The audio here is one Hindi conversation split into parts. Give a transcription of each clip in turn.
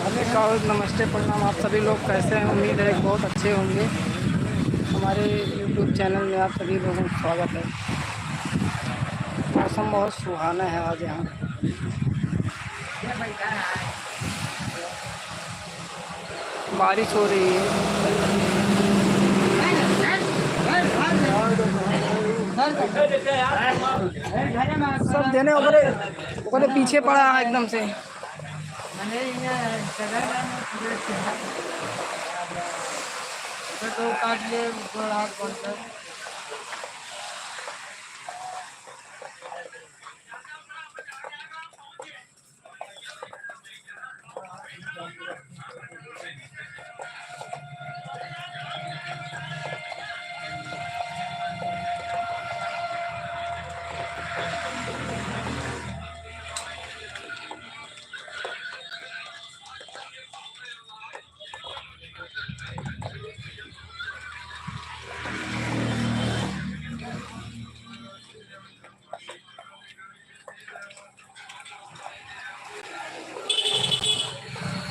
और नमस्ते प्रणाम। आप सभी लोग कैसे हैं? उम्मीद है कि बहुत अच्छे होंगे। हमारे यूट्यूब चैनल में आप सभी लोगों का स्वागत है। मौसम बहुत सुहाना है आज यहाँ। बारिश हो रही है। सब देने ओकरे पीछे पड़ा है एकदम से। तो काट ले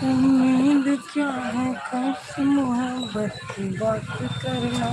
उम्मीद क्या है खास मोहब्बत की बात करना।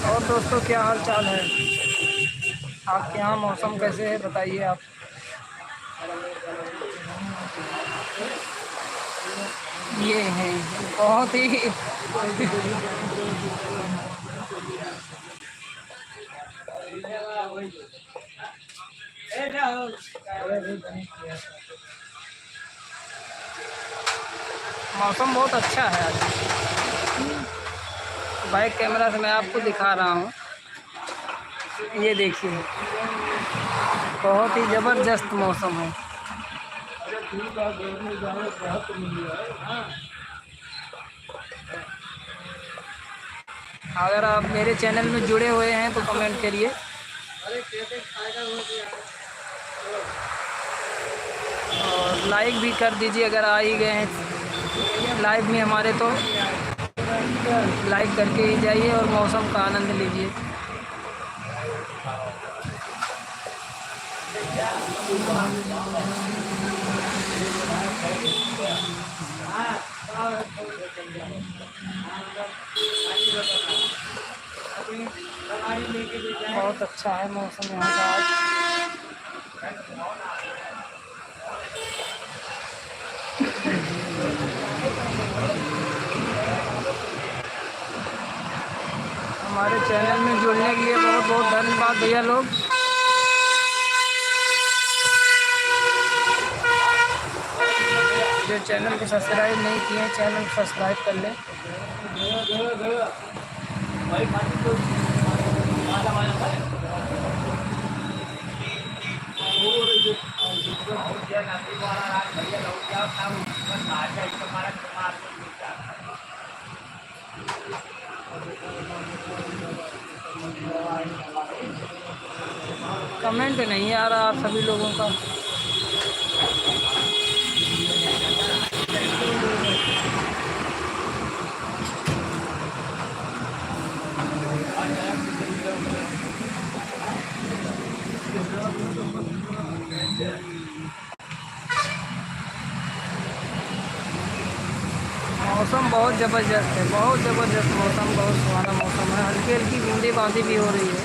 और दोस्तों, क्या हाल चाल है? आपके यहाँ मौसम कैसे है बताइए आप। ये है बहुत ही मौसम बहुत अच्छा है आज। बैक कैमरा से मैं आपको दिखा रहा हूँ। ये देखिए, बहुत ही ज़बरदस्त मौसम है। अगर आप मेरे चैनल में जुड़े हुए हैं तो कमेंट करिए। और लाइक भी कर दीजिए अगर आ ही गए हैं लाइव में हमारे, तो लाइक करके ही जाइए और मौसम का आनंद लीजिए। बहुत अच्छा है मौसम यहाँ का आज। हमारे चैनल में जुड़ने के लिए बहुत बहुत धन्यवाद भैया लोग। जो चैनल को सब्सक्राइब नहीं किए हैं, चैनल को सब्सक्राइब कर लें। कमेंट नहीं आ रहा आप सभी लोगों का। मौसम बहुत ज़बरदस्त है, बहुत ज़बरदस्त मौसम, बहुत सुहाना मौसम है। हल्की हल्की बूंदेबांदी भी हो रही है।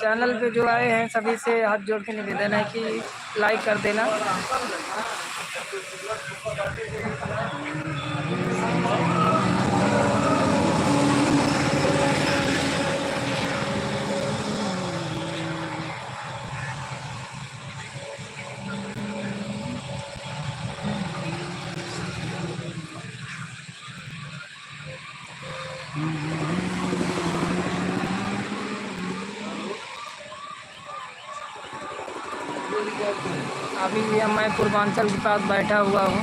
चैनल पे जो आए हैं सभी से हाथ जोड़ के निवेदन है कि लाइक कर देना। अभी मैं पूर्वांचल के पास बैठा हुआ हूँ,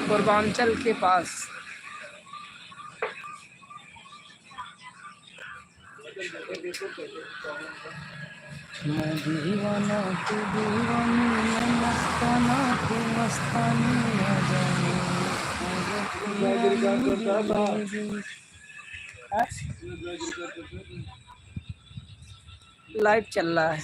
पूर्वांचल के पास। मैं दीवाना तू दीवानी, मैं मस्ताना तू मस्तानी, आ जाने लाइव चल रहा है।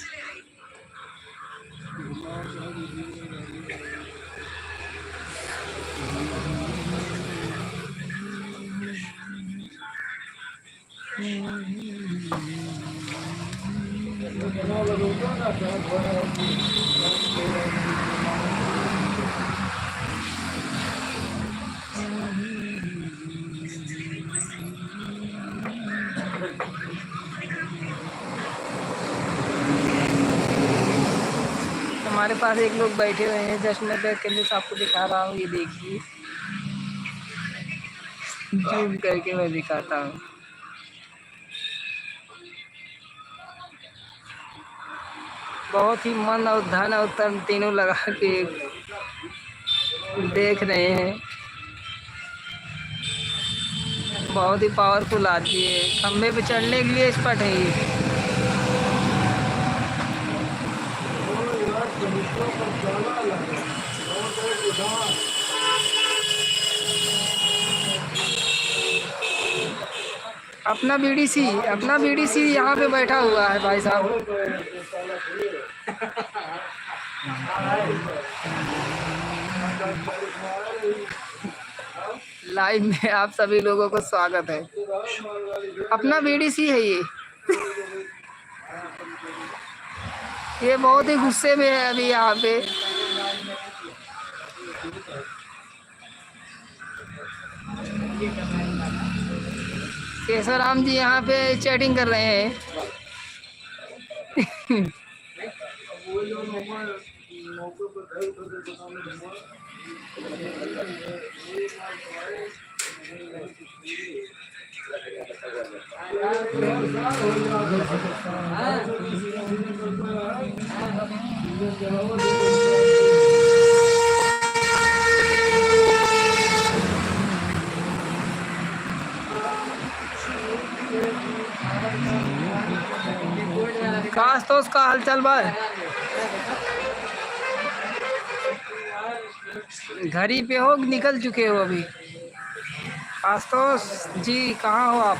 हमारे पास एक लोग बैठे हुए हैं, जस्ट मैं बैक कैमरे से आपको दिखा रहा हूँ। ये देखिए, जूम करके मैं दिखाता हूँ। बहुत ही मन और धन और तन तीनों लगा के देख रहे हैं। बहुत ही पावरफुल आदमी है, खंबे पे चढ़ने के लिए एक्सपर्ट है ये। अपना बीडीसी यहाँ पे बैठा हुआ है भाई साहब। लाइव में आप सभी लोगों को स्वागत है। अपना बीडीसी है ये बहुत ही गुस्से में है अभी यहाँ पे। केशवराम जी यहाँ पे चैटिंग कर रहे हैं। काश तो उसका हालचाल भाई, घर ही पे हो, निकल चुके हो अभी? आशुतोष जी कहाँ हो आप?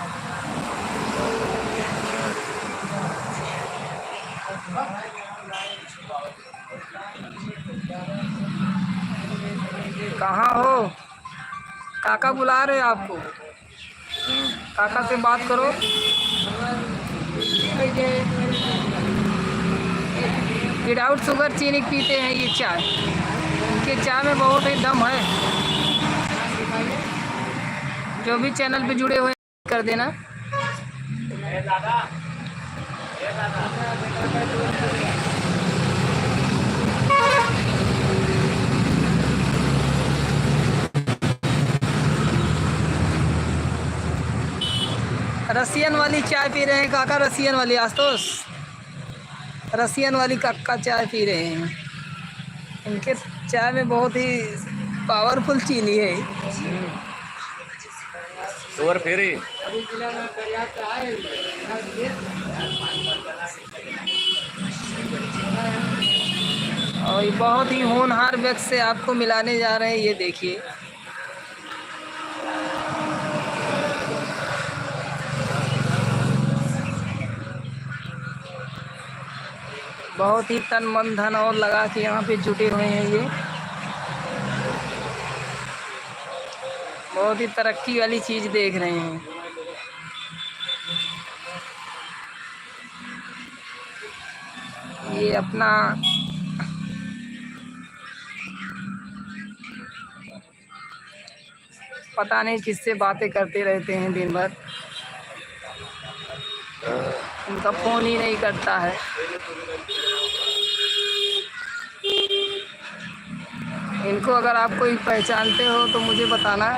कहाँ हो? काका बुला रहे हैं आपको, काका से बात करो। विदाउट शुगर चीनी पीते हैं ये चाय, इनके चाय में बहुत ही दम है। जो भी चैनल पे जुड़े हुए कर देना। रसियन वाली चाय पी रहे हैं काका, रसियन वाली। आशुतोष रसियन वाली काका चाय पी रहे हैं। इनके चाय में बहुत ही पावरफुल चीनी है। Sugar free. और बहुत ही होनहार व्यक्ति से आपको मिलाने जा रहे हैं, ये देखिए। बहुत ही तन मन धन और लगा के यहाँ पे जुटे हुए हैं ये। बहुत ही तरक्की वाली चीज़ देख रहे हैं। ये अपना पता नहीं किससे बातें करते रहते हैं दिन भर, उनका फ़ोन ही नहीं करता है। इनको अगर आप कोई पहचानते हो तो मुझे बताना।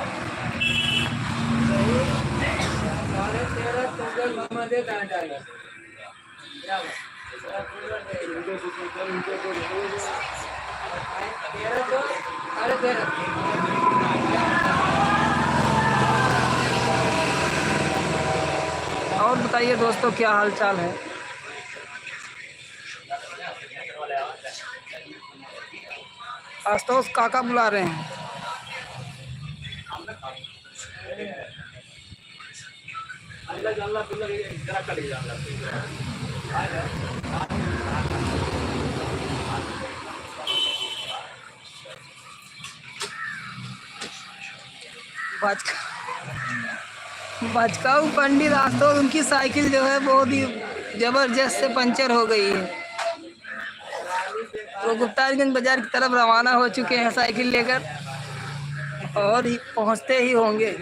और बताइए दोस्तों, क्या हाल चाल है? आशुतोष काका बुला रहे हैं। बचकाऊ पंडित आशुतोष, उनकी साइकिल जो है बहुत ही जबरदस्त से पंचर हो गई है। वो गुप्ताजगंज बाजार की तरफ रवाना हो चुके हैं साइकिल लेकर, और ही पहुंचते ही होंगे।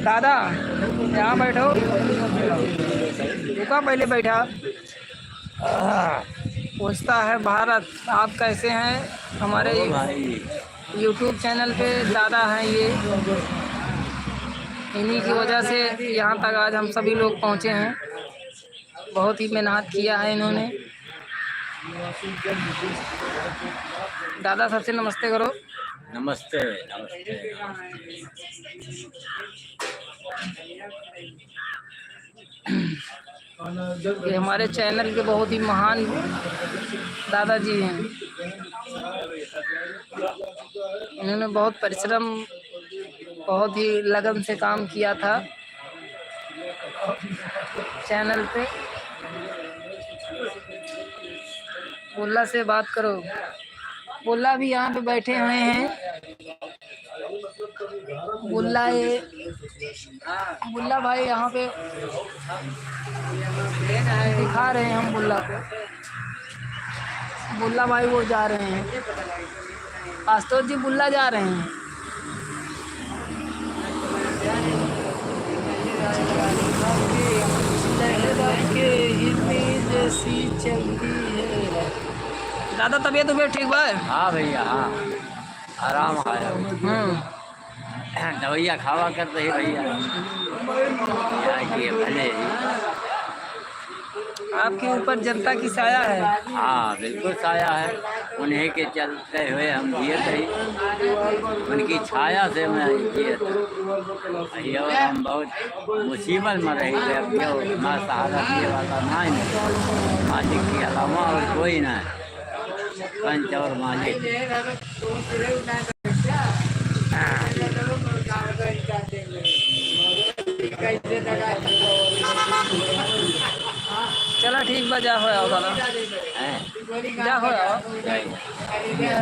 दादा यहाँ बैठो, रुका पहले बैठा। पूछता है भारत, आप कैसे हैं? हमारे यूट्यूब चैनल पे दादा हैं ये, इन्हीं की वजह से यहाँ तक आज हम सभी लोग पहुँचे हैं। बहुत ही मेहनत किया है इन्होंने। दादा सबसे नमस्ते करो। नमस्ते नमस्ते। ये हमारे चैनल के बहुत ही महान दादाजी हैं। इन्होंने बहुत परिश्रम, बहुत ही लगन से काम किया था चैनल पे। बुल्ला से बात करो। बुल्ला भी यहाँ पे बैठे हुए हैं। बुल्ला भाई यहाँ पे दिखा रहे हैं हम बुल्ला को। बुल्ला भाई वो जा रहे हैं, आशुतोष जी बुल्ला जा रहे हैं। दादा तबीयत ठीक बा? हाँ भैया, हाँ आराम आया। दवाइयाँ खावा कर रही भैया, भले आपके ऊपर जनता की साया है। हाँ बिल्कुल साया है, उन्हीं के चलते हुए हम जिए थे, उनकी छाया से मैं जिए थे। और हम बहुत मुसीबत में रही थे। अब क्यों ना सहारा दिए वाला ना ही मालिक के अलावा और कोई ना है, पंच और मालिक। चला ठीक बा, जा होया दादा, जा होया। भैया